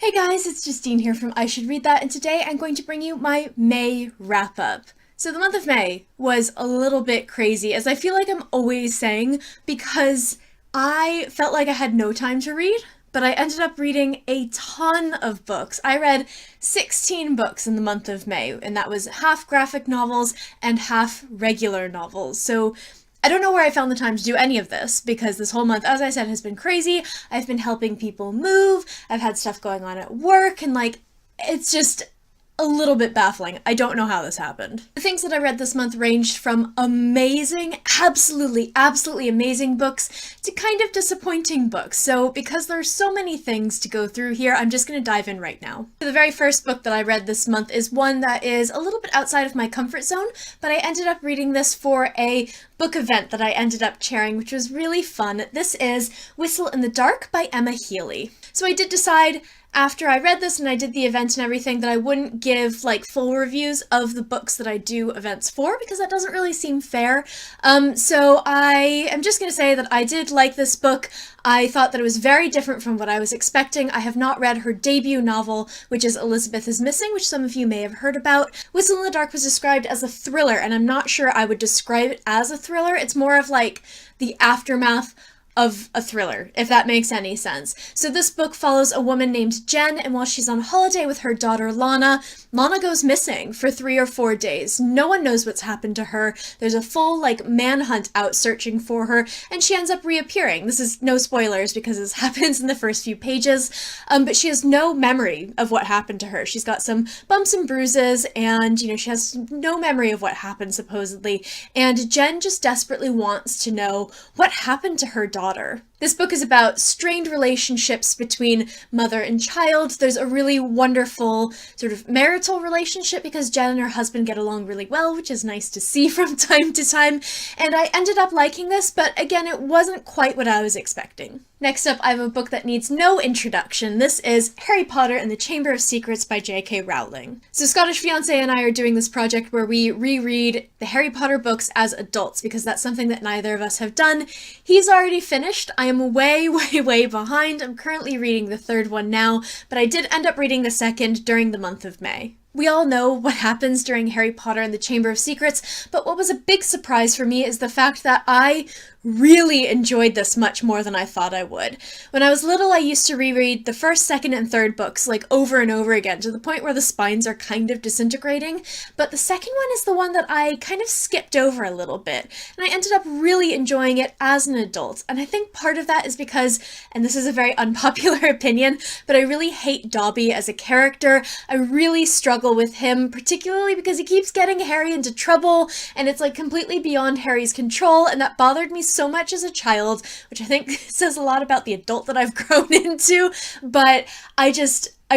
Hey guys, it's Justine here from I Should Read That, and today I'm going to bring you my May wrap-up. So the month of May was a little bit crazy, as I feel like I'm always saying, because I felt like I had no time to read, but I ended up reading a ton of books. I read 16 books in the month of May, and that was half graphic novels and half regular novels. So I don't know where I found the time to do any of this because this whole month, as I said, has been crazy. I've been helping people move. I've had stuff going on at work and it's just a little bit baffling. I don't know how this happened. The things that I read this month ranged from amazing, absolutely amazing books to kind of disappointing books. So because there's so many things to go through here, I'm just going to dive in right now. The very first book that I read this month is one that is a little bit outside of my comfort zone, but I ended up reading this for a book event that I ended up chairing, which was really fun. This is Whistle in the Dark by Emma Healy. So I did decide after I read this and I did the event and everything that I wouldn't give full reviews of the books that I do events for because that doesn't really seem fair. So I am just going to say that I did like this book. I thought that it was very different from what I was expecting. I have not read her debut novel, which is Elizabeth is Missing, which some of you may have heard about. Whistle in the Dark was described as a thriller, and I'm not sure I would describe it as a thriller. It's more of the aftermath of a thriller, if that makes any sense. So this book follows a woman named Jen, and while she's on holiday with her daughter Lana, Lana goes missing for 3 or 4 days. No one knows what's happened to her. There's a full manhunt out searching for her, and she ends up reappearing. This is no spoilers because this happens in the first few pages, but she has no memory of what happened to her. She's got some bumps and bruises, and she has no memory of what happened supposedly, and Jen just desperately wants to know what happened to her daughter. This book is about strained relationships between mother and child. There's a really wonderful sort of marital relationship because Jen and her husband get along really well, which is nice to see from time to time. And I ended up liking this, but again, it wasn't quite what I was expecting. Next up, I have a book that needs no introduction. This is Harry Potter and the Chamber of Secrets by J.K. Rowling. So Scottish Fiancé and I are doing this project where we reread the Harry Potter books as adults because that's something that neither of us have done. He's already finished. I am way behind. I'm currently reading the third one now, but I did end up reading the second during the month of May. We all know what happens during Harry Potter and the Chamber of Secrets, but what was a big surprise for me is the fact that I really enjoyed this much more than I thought I would. When I was little, I used to reread the first, second, and third books over and over again to the point where the spines are kind of disintegrating, but the second one is the one that I kind of skipped over a little bit, and I ended up really enjoying it as an adult, and I think part of that is because, and this is a very unpopular opinion, but I really hate Dobby as a character. I really struggle with him, particularly because he keeps getting Harry into trouble, and it's completely beyond Harry's control, and that bothered me so much as a child, which I think says a lot about the adult that I've grown into, but I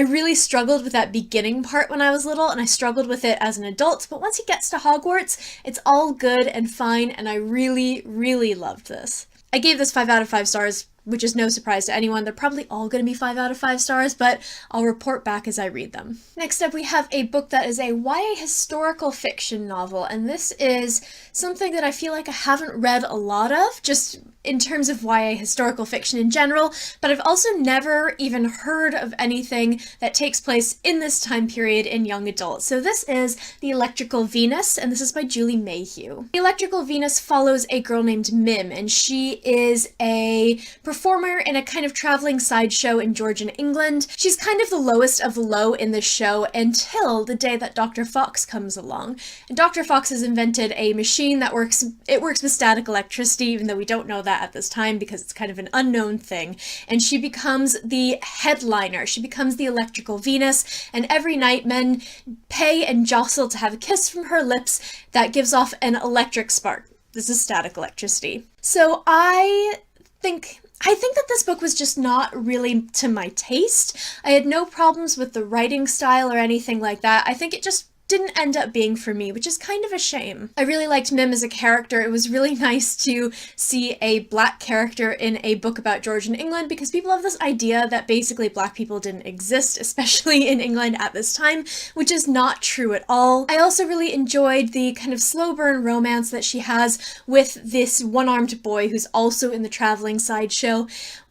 really struggled with that beginning part when I was little, and I struggled with it as an adult, but once he gets to Hogwarts, it's all good and fine, and I really loved this. I gave this 5 out of 5 stars, which is no surprise to anyone. They're probably all going to be 5 out of 5 stars, but I'll report back as I read them. Next up, we have a book that is a YA historical fiction novel, and this is something that I feel like I haven't read a lot of, just in terms of YA historical fiction in general, but I've also never even heard of anything that takes place in this time period in young adults. So this is The Electrical Venus, and this is by Julie Mayhew. The Electrical Venus follows a girl named Mim, and she is a performer in a kind of traveling sideshow in Georgian England. She's kind of the lowest of the low in this show until the day that Dr. Fox comes along. And Dr. Fox has invented a machine that works with static electricity, even though we don't know that at this time because it's kind of an unknown thing. And she becomes the headliner. She becomes the Electrical Venus, and every night men pay and jostle to have a kiss from her lips that gives off an electric spark. This is static electricity. So I think that this book was just not really to my taste. I had no problems with the writing style or anything like that. I think it just didn't end up being for me, which is kind of a shame. I really liked Mim as a character. It was really nice to see a black character in a book about Georgian England because people have this idea that basically black people didn't exist, especially in England at this time, which is not true at all. I also really enjoyed the kind of slow burn romance that she has with this one-armed boy who's also in the traveling sideshow.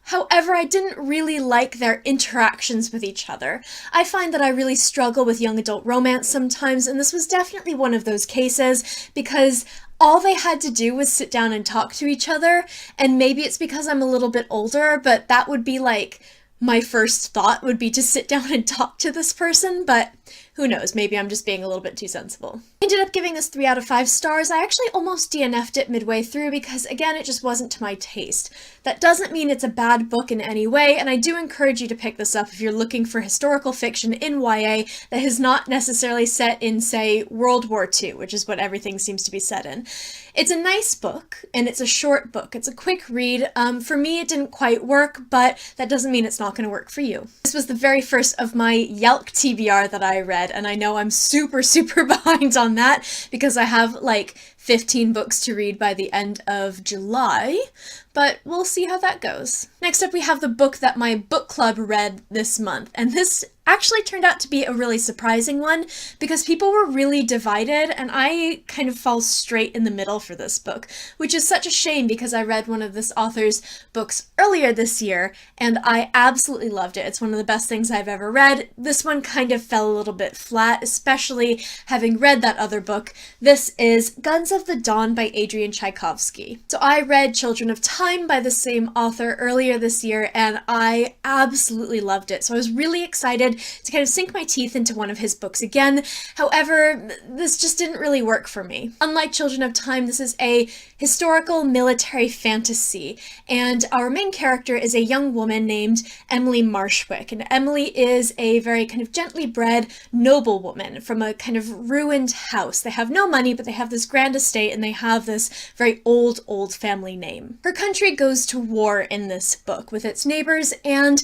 However, I didn't really like their interactions with each other. I find that I really struggle with young adult romance sometimes, and this was definitely one of those cases because all they had to do was sit down and talk to each other, and maybe it's because I'm a little bit older, but that would be like my first thought would be to sit down and talk to this person, but who knows, maybe I'm just being a little bit too sensible. I ended up giving this 3 out of 5 stars. I actually almost DNF'd it midway through because, again, it just wasn't to my taste. That doesn't mean it's a bad book in any way, and I do encourage you to pick this up if you're looking for historical fiction in YA that is not necessarily set in, say, World War II, which is what everything seems to be set in. It's a nice book, and it's a short book. It's a quick read. For me, it didn't quite work, but that doesn't mean it's not going to work for you. This was the very first of my Yelk TBR that I read, and I know I'm super behind on that because I have like 15 books to read by the end of July, but we'll see how that goes. Next up, we have the book that my book club read this month, and this actually turned out to be a really surprising one because people were really divided, and I kind of fall straight in the middle for this book, which is such a shame because I read one of this author's books earlier this year, and I absolutely loved it. It's one of the best things I've ever read. This one kind of fell a little bit flat, especially having read that other book. This is Guns of the Dawn by Adrian Tchaikovsky. So I read Children of Time by the same author earlier this year, and I absolutely loved it. So I was really excited to kind of sink my teeth into one of his books again. However, this just didn't really work for me. Unlike Children of Time, this is a historical military fantasy, and our main character is a young woman named Emily Marshwick, and Emily is a very kind of gently bred noblewoman from a kind of ruined house. They have no money, but they have this grand estate, and they have this very old family name. Her country goes to war in this book with its neighbors, and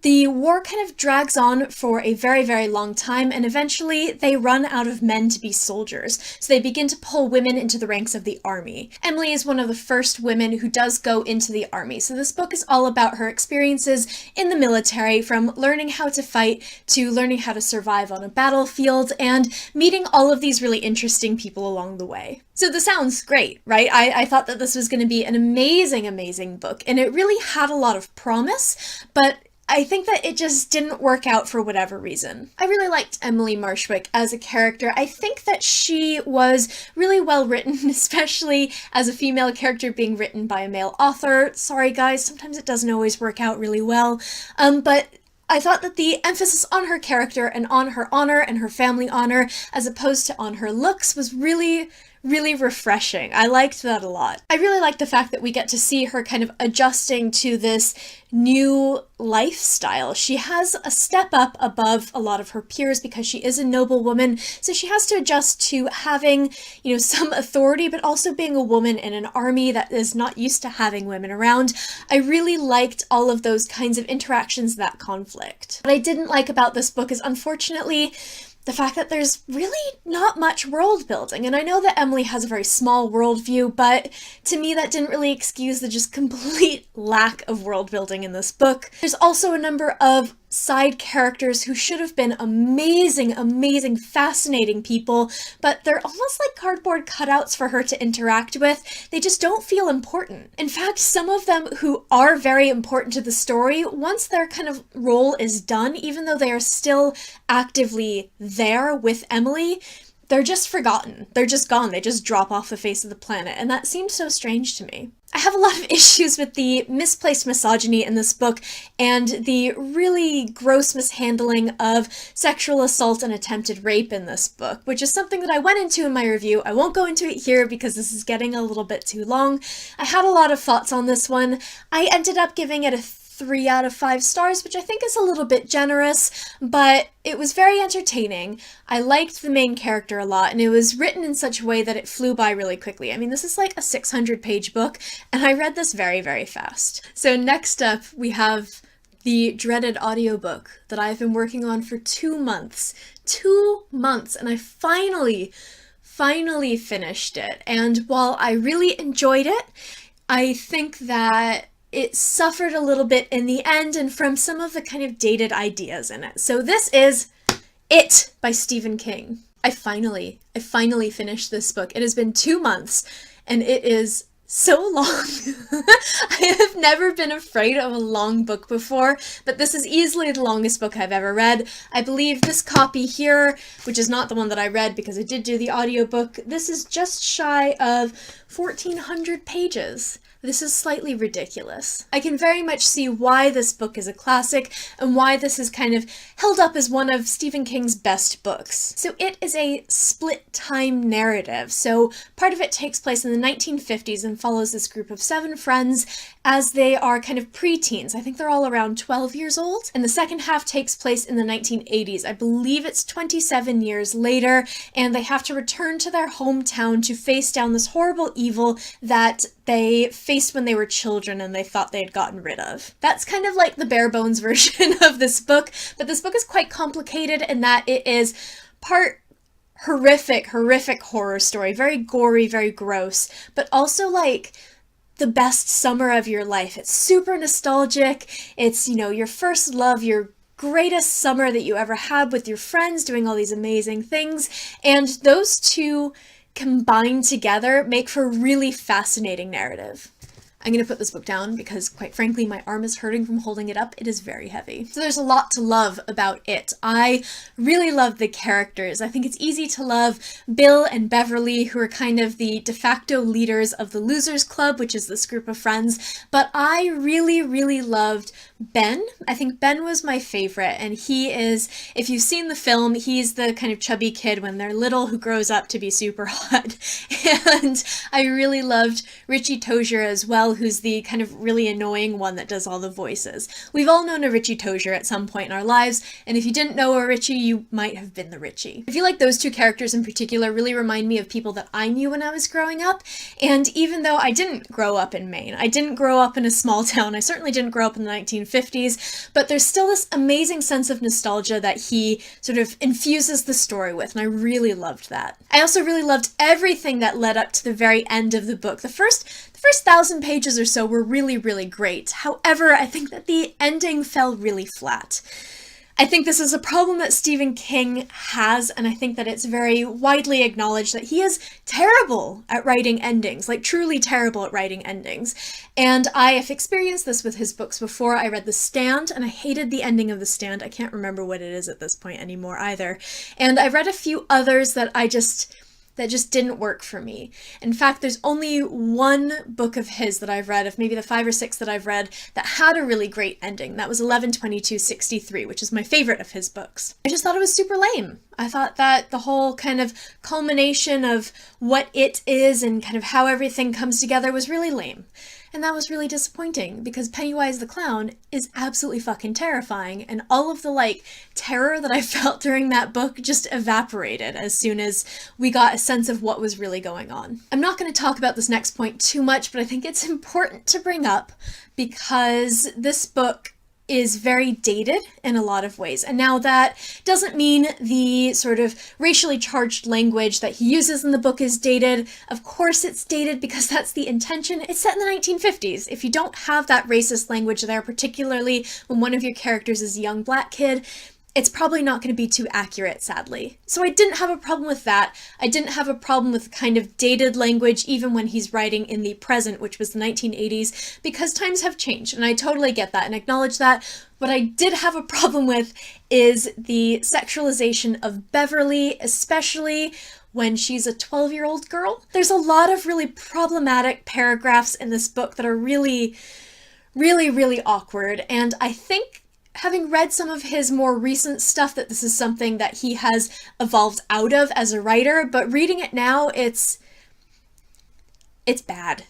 the war kind of drags on for a very long time, and eventually they run out of men to be soldiers, so they begin to pull women into the ranks of the army. Emily is one of the first women who does go into the army, so this book is all about her experiences in the military, from learning how to fight to learning how to survive on a battlefield, and meeting all of these really interesting people along the way. So this sounds great, right? I thought that this was going to be an amazing book, and it really had a lot of promise, but I think that it just didn't work out for whatever reason. I really liked Emily Marshwick as a character. I think that she was really well written, especially as a female character being written by a male author. Sorry guys, sometimes it doesn't always work out really well. But I thought that the emphasis on her character and on her honor and her family honor, as opposed to on her looks, was really refreshing. I liked that a lot. I really like the fact that we get to see her kind of adjusting to this new lifestyle. She has a step up above a lot of her peers because she is a noble woman, so she has to adjust to having, some authority, but also being a woman in an army that is not used to having women around. I really liked all of those kinds of interactions, that conflict. What I didn't like about this book is, unfortunately, the fact that there's really not much world building. And I know that Emily has a very small worldview, but to me that didn't really excuse the just complete lack of world building in this book. There's also a number of side characters who should have been amazing, fascinating people, but they're almost like cardboard cutouts for her to interact with. They just don't feel important. In fact, some of them who are very important to the story, once their kind of role is done, even though they are still actively there with Emily, they're just forgotten. They're just gone. They just drop off the face of the planet, and that seemed so strange to me. I have a lot of issues with the misplaced misogyny in this book and the really gross mishandling of sexual assault and attempted rape in this book, which is something that I went into in my review. I won't go into it here because this is getting a little bit too long. I had a lot of thoughts on this one. I ended up giving it a 3 out of 5 stars, which I think is a little bit generous, but it was very entertaining. I liked the main character a lot, and it was written in such a way that it flew by really quickly. I mean, this is like a 600-page book, and I read this very fast. So next up, we have the dreaded audiobook that I've been working on for 2 months. 2 months, and I finally finished it. And while I really enjoyed it, I think that it suffered a little bit in the end and from some of the kind of dated ideas in it. So this is It by Stephen King. I finally finished this book. It has been 2 months, and it is so long. I have never been afraid of a long book before, but this is easily the longest book I've ever read. I believe this copy here, which is not the one that I read because I did do the audiobook, this is just shy of 1,400 pages. This is slightly ridiculous. I can very much see why this book is a classic and why this is kind of held up as one of Stephen King's best books. So it is a split time narrative. So part of it takes place in the 1950s and follows this group of 7 friends as they are kind of preteens. I think they're all around 12 years old. And the second half takes place in the 1980s. I believe it's 27 years later, and they have to return to their hometown to face down this horrible evil that they faced when they were children and they thought they had gotten rid of. That's kind of like the bare bones version of this book, but this book is quite complicated in that it is part horrific horror story, very gory, very gross, but also like the best summer of your life. It's super nostalgic. It's, you know, your first love, your greatest summer that you ever had with your friends doing all these amazing things, and those two combined together make for a really fascinating narrative. I'm going to put this book down because, quite frankly, my arm is hurting from holding it up. It is very heavy. So there's a lot to love about it. I really love the characters. I think it's easy to love Bill and Beverly, who are kind of the de facto leaders of the Losers Club, which is this group of friends. But I really loved Ben. I think Ben was my favorite, and he is, if you've seen the film, he's the kind of chubby kid when they're little who grows up to be super hot. And I really loved Richie Tozier as well, who's the kind of really annoying one that does all the voices. We've all known a Richie Tozier at some point in our lives, and if you didn't know a Richie, you might have been the Richie. I feel like those two characters in particular really remind me of people that I knew when I was growing up, and even though I didn't grow up in Maine, I didn't grow up in a small town, I certainly didn't grow up in the 1950s, but there's still this amazing sense of nostalgia that he sort of infuses the story with, and I really loved that. I also really loved everything that led up to the very end of the book. The first 1,000 pages or so were really great. However, I think that the ending fell really flat. I think this is a problem that Stephen King has, and I think that it's very widely acknowledged that he is terrible at writing endings, like truly terrible at writing endings. And I have experienced this with his books before. I read The Stand, and I hated the ending of The Stand. I can't remember what it is at this point anymore either. And I've read a few others that just didn't work for me. In fact, there's only one book of his that I've read, of maybe the 5 or 6 that I've read, that had a really great ending. That was 11/22/63, which is my favorite of his books. I just thought it was super lame. I thought that the whole kind of culmination of what it is and kind of how everything comes together was really lame. And that was really disappointing because Pennywise the Clown is absolutely fucking terrifying, and all of the like terror that I felt during that book just evaporated as soon as we got a sense of what was really going on. I'm not going to talk about this next point too much, but I think it's important to bring up because this book is very dated in a lot of ways. And now that doesn't mean the sort of racially charged language that he uses in the book is dated. Of course it's dated because that's the intention. It's set in the 1950s. If you don't have that racist language there, particularly when one of your characters is a young black kid, it's probably not going to be too accurate, sadly. So I didn't have a problem with that. I didn't have a problem with kind of dated language even when he's writing in the present, which was the 1980s, because times have changed, and I totally get that and acknowledge that. What I did have a problem with is the sexualization of Beverly, especially when she's a 12-year-old girl. There's a lot of really problematic paragraphs in this book that are really awkward, and I think having read some of his more recent stuff that this is something that he has evolved out of as a writer, but reading it now, it's bad.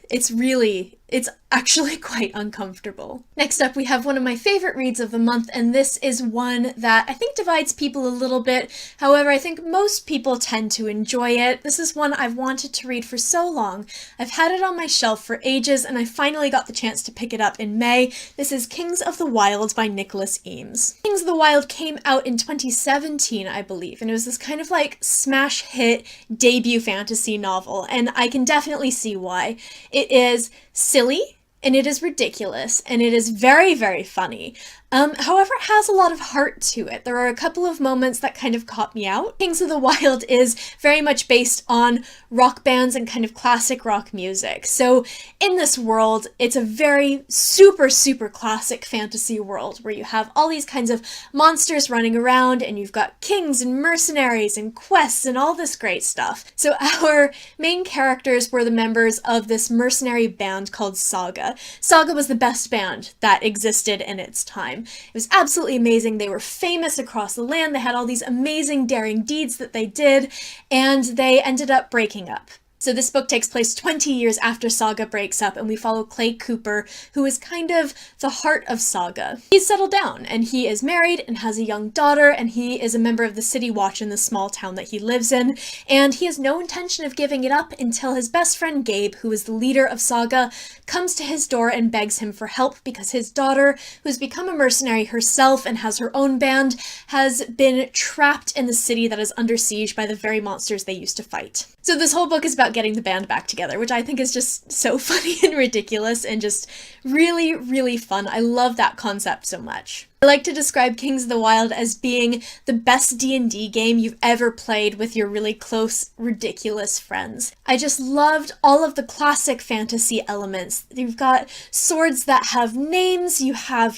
It's actually quite uncomfortable. Next up, we have one of my favorite reads of the month, and this is one that I think divides people a little bit. However, I think most people tend to enjoy it. This is one I've wanted to read for so long. I've had it on my shelf for ages, and I finally got the chance to pick it up in May. This is Kings of the Wild by Nicholas Eames. Kings of the Wild came out in 2017, I believe, and it was this kind of like smash hit debut fantasy novel, and I can definitely see why. It is silly, and it is ridiculous, and it is very funny, However, it has a lot of heart to it. There are a couple of moments that kind of caught me out. Kings of the Wild is very much based on rock bands and kind of classic rock music. So in this world, it's a very super, super classic fantasy world where you have all these kinds of monsters running around and you've got kings and mercenaries and quests and all this great stuff. So our main characters were the members of this mercenary band called Saga. Saga was the best band that existed in its time. It was absolutely amazing. They were famous across the land. They had all these amazing daring deeds that they did, and they ended up breaking up. So this book takes place 20 years after Saga breaks up, and we follow Clay Cooper, who is kind of the heart of Saga. He's settled down, and he is married and has a young daughter, and he is a member of the City Watch in the small town that he lives in, and he has no intention of giving it up until his best friend Gabe, who is the leader of Saga, comes to his door and begs him for help because his daughter, who's become a mercenary herself and has her own band, has been trapped in the city that is under siege by the very monsters they used to fight. So this whole book is about getting the band back together, which I think is just so funny and ridiculous and just really, really fun. I love that concept so much. I like to describe Kings of the Wild as being the best D&D game you've ever played with your really close, ridiculous friends. I just loved all of the classic fantasy elements. You've got swords that have names, you have,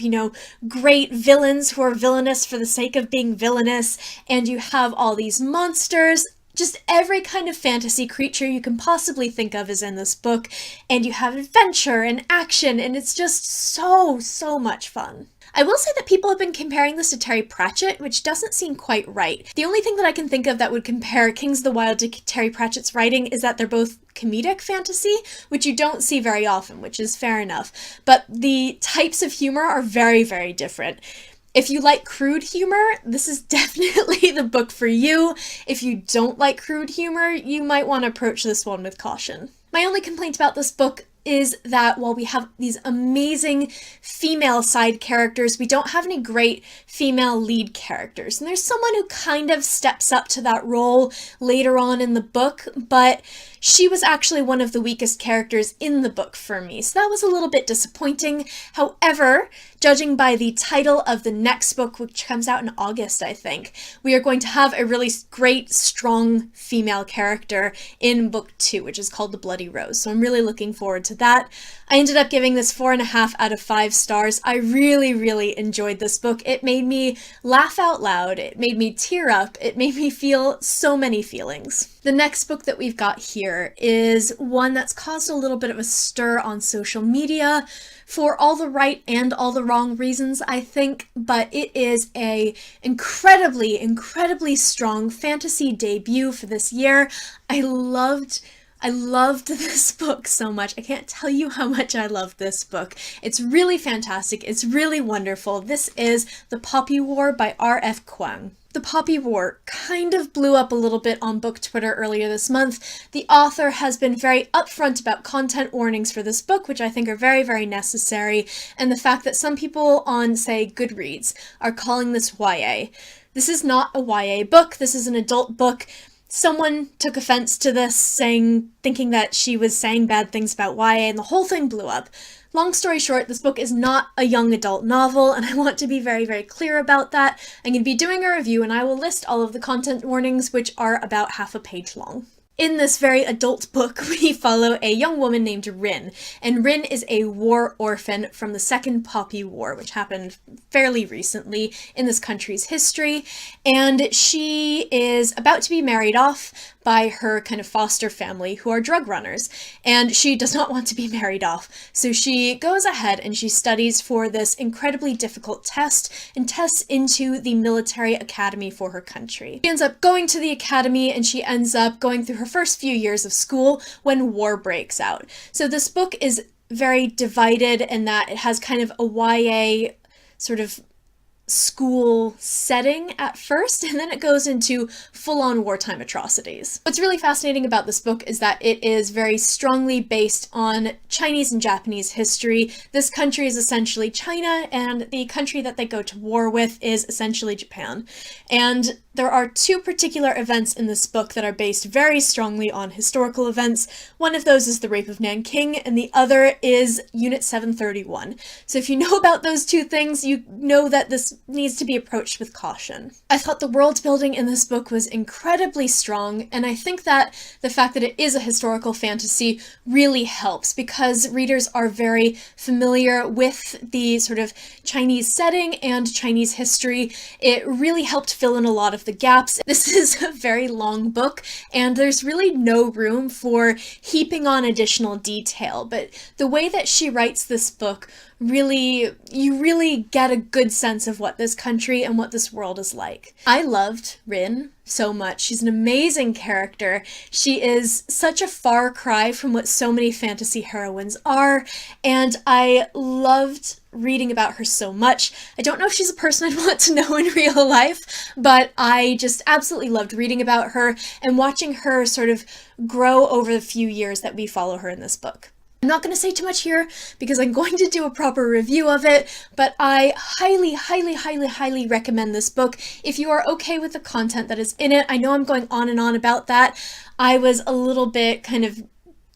great villains who are villainous for the sake of being villainous, and you have all these monsters. Just every kind of fantasy creature you can possibly think of is in this book, and you have adventure and action, and it's just so, so much fun. I will say that people have been comparing this to Terry Pratchett, which doesn't seem quite right. The only thing that I can think of that would compare Kings of the Wild to Terry Pratchett's writing is that they're both comedic fantasy, which you don't see very often, which is fair enough. But the types of humor are very, very different. If you like crude humor, this is definitely the book for you. If you don't like crude humor, you might want to approach this one with caution. My only complaint about this book is that while we have these amazing female side characters, we don't have any great female lead characters. And there's someone who kind of steps up to that role later on in the book, but she was actually one of the weakest characters in the book for me, so that was a little bit disappointing. However, judging by the title of the next book, which comes out in August, I think, we are going to have a really great, strong female character in book 2, which is called The Bloody Rose, so I'm really looking forward to that. I ended up giving this 4.5 out of 5 stars. I really, really enjoyed this book. It made me laugh out loud. It made me tear up. It made me feel so many feelings. The next book that we've got here is one that's caused a little bit of a stir on social media for all the right and all the wrong reasons, I think, but it is a incredibly, incredibly strong fantasy debut for this year. I loved this book so much. I can't tell you how much I loved this book. It's really fantastic. It's really wonderful. This is The Poppy War by R.F. Kuang. The Poppy War kind of blew up a little bit on book Twitter earlier this month. The author has been very upfront about content warnings for this book, which I think are very, very necessary, and the fact that some people on, say, Goodreads are calling this YA. This is not a YA book. This is an adult book. Someone took offense to this, thinking that she was saying bad things about YA, and the whole thing blew up. Long story short, this book is not a young adult novel, and I want to be very, very clear about that. I'm going to be doing a review, and I will list all of the content warnings, which are about half a page long. In this very adult book, we follow a young woman named Rin, and Rin is a war orphan from the Second Poppy War, which happened fairly recently in this country's history, and she is about to be married off by her kind of foster family who are drug runners, and she does not want to be married off, so she goes ahead and she studies for this incredibly difficult test and tests into the military academy for her country. She ends up going to the academy, and she ends up going through her first few years of school when war breaks out. So this book is very divided in that it has kind of a YA sort of school setting at first, and then it goes into full-on wartime atrocities. What's really fascinating about this book is that it is very strongly based on Chinese and Japanese history. This country is essentially China, and the country that they go to war with is essentially Japan. And there are two particular events in this book that are based very strongly on historical events. One of those is the Rape of Nanking, and the other is Unit 731. So if you know about those two things, you know that this needs to be approached with caution. I thought the world building in this book was incredibly strong, and I think that the fact that it is a historical fantasy really helps because readers are very familiar with the sort of Chinese setting and Chinese history. It really helped fill in a lot of the gaps. This is a very long book, and there's really no room for heaping on additional detail, but the way that she writes this book you really get a good sense of what this country and what this world is like. I loved Rin so much. She's an amazing character. She is such a far cry from what so many fantasy heroines are, and I loved reading about her so much. I don't know if she's a person I'd want to know in real life, but I just absolutely loved reading about her and watching her sort of grow over the few years that we follow her in this book. I'm not going to say too much here because I'm going to do a proper review of it, but I highly, highly, highly, highly recommend this book if you are okay with the content that is in it. I know I'm going on and on about that. I was a little bit kind of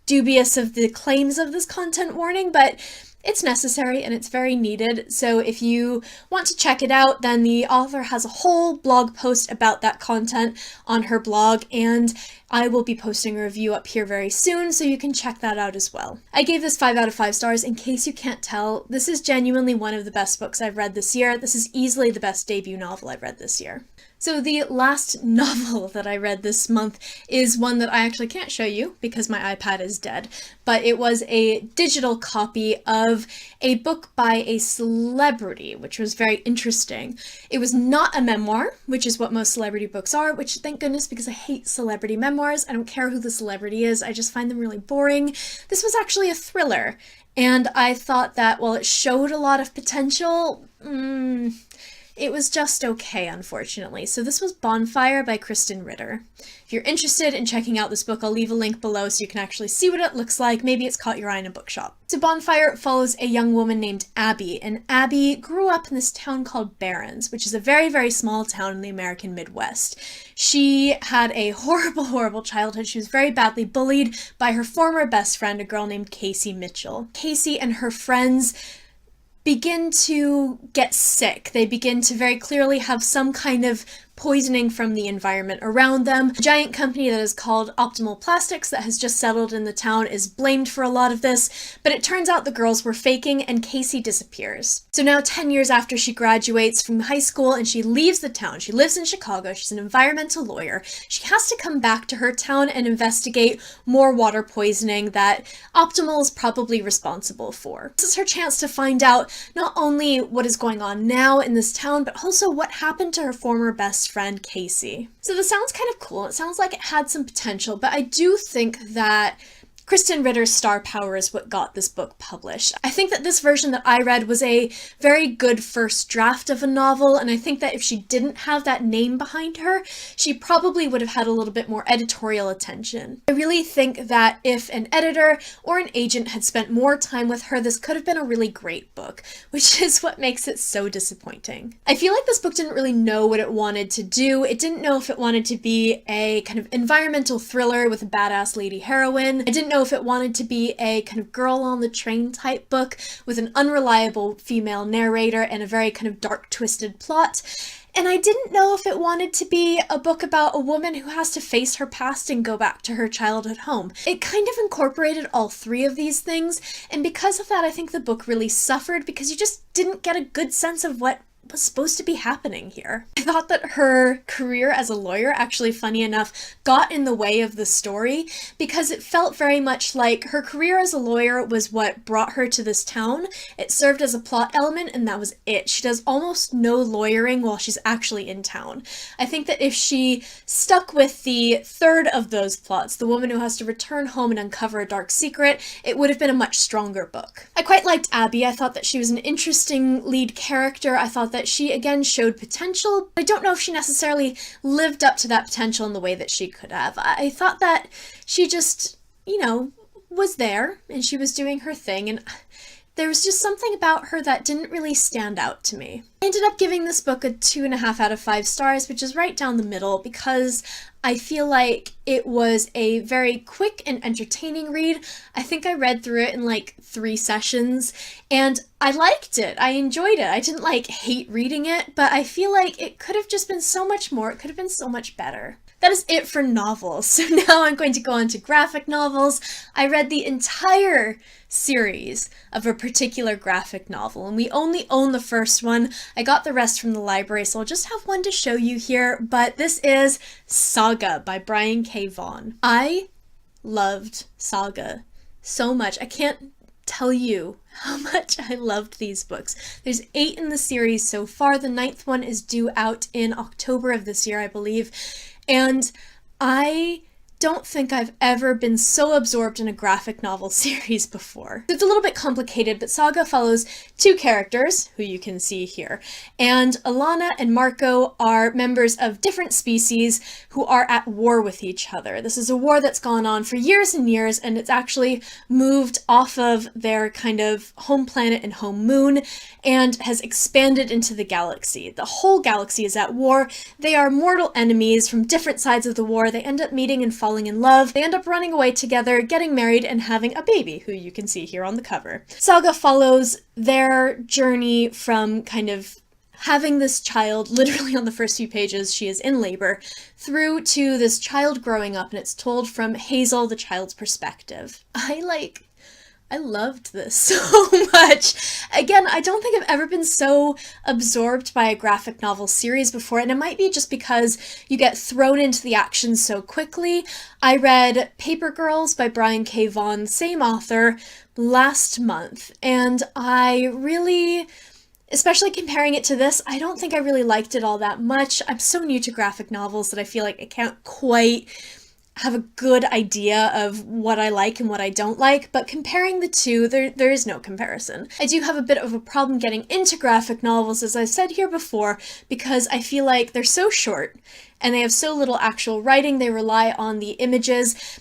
dubious of the claims of this content warning, but it's necessary and it's very needed. So if you want to check it out, then the author has a whole blog post about that content on her blog, and I will be posting a review up here very soon, so you can check that out as well. I gave this 5 out of 5 stars. In case you can't tell, this is genuinely one of the best books I've read this year. This is easily the best debut novel I've read this year. So the last novel that I read this month is one that I actually can't show you because my iPad is dead, but it was a digital copy of a book by a celebrity, which was very interesting. It was not a memoir, which is what most celebrity books are, which thank goodness because I hate celebrity memoirs. I don't care who the celebrity is, I just find them really boring. This was actually a thriller, and I thought that while it showed a lot of potential, it was just okay, unfortunately. So this was Bonfire by Kristen Ritter. If you're interested in checking out this book, I'll leave a link below so you can actually see what it looks like. Maybe it's caught your eye in a bookshop. So Bonfire follows a young woman named Abby, and Abby grew up in this town called Barrons, which is a very, very small town in the American Midwest. She had a horrible, horrible childhood. She was very badly bullied by her former best friend, a girl named Casey Mitchell. Casey and her friends begin to get sick. They begin to very clearly have some kind of poisoning from the environment around them. A giant company that is called Optimal Plastics that has just settled in the town is blamed for a lot of this, but it turns out the girls were faking and Casey disappears. So now 10 years after she graduates from high school and she leaves the town, she lives in Chicago, she's an environmental lawyer, she has to come back to her town and investigate more water poisoning that Optimal is probably responsible for. This is her chance to find out not only what is going on now in this town, but also what happened to her former best friend Casey. So this sounds kind of cool. It sounds like it had some potential, but I do think that Kristen Ritter's star power is what got this book published. I think that this version that I read was a very good first draft of a novel, and I think that if she didn't have that name behind her, she probably would have had a little bit more editorial attention. I really think that if an editor or an agent had spent more time with her, this could have been a really great book, which is what makes it so disappointing. I feel like this book didn't really know what it wanted to do. It didn't know if it wanted to be a kind of environmental thriller with a badass lady heroine. I didn't know if it wanted to be a kind of girl on the train type book with an unreliable female narrator and a very kind of dark, twisted plot. And I didn't know if it wanted to be a book about a woman who has to face her past and go back to her childhood home. It kind of incorporated all three of these things, and because of that, I think the book really suffered because you just didn't get a good sense of what was supposed to be happening here. I thought that her career as a lawyer, actually funny enough, got in the way of the story because it felt very much like her career as a lawyer was what brought her to this town. It served as a plot element and that was it. She does almost no lawyering while she's actually in town. I think that if she stuck with the third of those plots, the woman who has to return home and uncover a dark secret, it would have been a much stronger book. I quite liked Abby. I thought that she was an interesting lead character. I thought that she again showed potential, but I don't know if she necessarily lived up to that potential in the way that she could have. I thought that she just, was there and she was doing her thing, and there was just something about her that didn't really stand out to me. I ended up giving this book a 2.5 out of 5 stars, which is right down the middle, because I feel like it was a very quick and entertaining read. I think I read through it in like 3 sessions, and I liked it. I enjoyed it. I didn't hate reading it, but I feel like it could have just been so much more. It could have been so much better. That is it for novels. So now I'm going to go on to graphic novels. I read the entire series of a particular graphic novel, and we only own the first one. I got the rest from the library, so I'll just have one to show you here, but this is Saga by Brian K. Vaughan. I loved Saga so much. I can't tell you how much I loved these books. There's 8 in the series so far. The 9th one is due out in October of this year, I believe. And I don't think I've ever been so absorbed in a graphic novel series before. It's a little bit complicated, but Saga follows 2 characters, who you can see here, and Alana and Marco are members of different species who are at war with each other. This is a war that's gone on for years and years, and it's actually moved off of their kind of home planet and home moon and has expanded into the galaxy. The whole galaxy is at war. They are mortal enemies from different sides of the war. They end up meeting and falling in love. They end up running away together, getting married, and having a baby, who you can see here on the cover. Saga follows their journey from kind of having this child, literally on the first few pages, she is in labor, through to this child growing up, and it's told from Hazel, the child's perspective. I loved this so much. Again, I don't think I've ever been so absorbed by a graphic novel series before, and it might be just because you get thrown into the action so quickly. I read Paper Girls by Brian K. Vaughan, same author, last month, and I really, especially comparing it to this, I don't think I really liked it all that much. I'm so new to graphic novels that I feel like I can't quite have a good idea of what I like and what I don't like, but comparing the two, there is no comparison. I do have a bit of a problem getting into graphic novels, as I've said here before, because I feel like they're so short and they have so little actual writing. They rely on the images.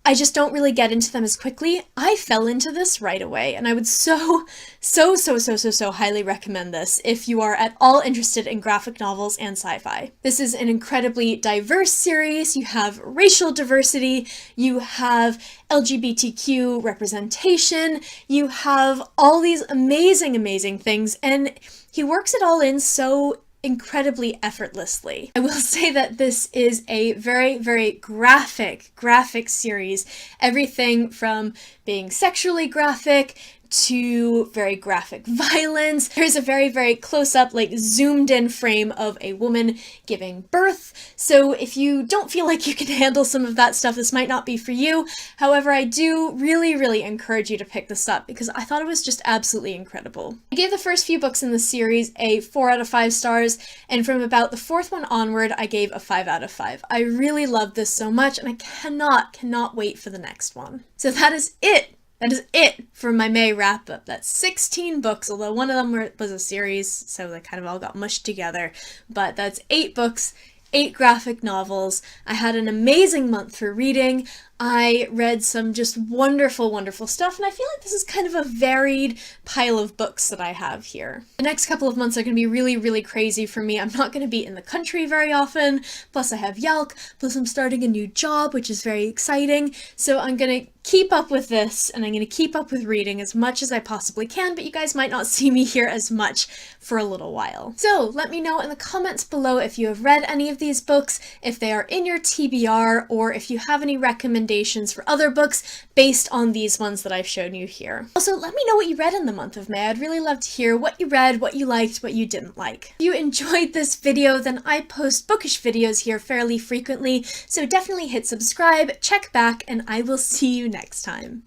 I just don't really get into them as quickly. I fell into this right away, and I would so highly recommend this if you are at all interested in graphic novels and sci-fi. This is an incredibly diverse series. You have racial diversity, you have LGBTQ representation, you have all these amazing things, and he works it all in so incredibly effortlessly. I will say that this is a very graphic series. Everything from being sexually graphic to very graphic violence. There's a very close-up, zoomed in frame of a woman giving birth. So if you don't feel like you can handle some of that stuff, this might not be for you. However, I do really encourage you to pick this up because I thought it was just absolutely incredible. I gave the first few books in the series a 4 out of 5 stars, and from about the 4th one onward, I gave a 5 out of 5. I really loved this so much, and I cannot wait for the next one. So that is it. That is it for my May wrap-up. That's 16 books, although one of them was a series, so they kind of all got mushed together. But that's 8 books, 8 graphic novels. I had an amazing month for reading. I read some just wonderful stuff, and I feel like this is kind of a varied pile of books that I have here. The next couple of months are going to be really crazy for me. I'm not going to be in the country very often, plus I have Yalk, plus I'm starting a new job, which is very exciting, so I'm going to keep up with this, and I'm going to keep up with reading as much as I possibly can, but you guys might not see me here as much for a little while. So let me know in the comments below if you have read any of these books, if they are in your TBR, or if you have any recommendations for other books based on these ones that I've shown you here. Also, let me know what you read in the month of May. I'd really love to hear what you read, what you liked, what you didn't like. If you enjoyed this video, then I post bookish videos here fairly frequently, so definitely hit subscribe, check back, and I will see you next time.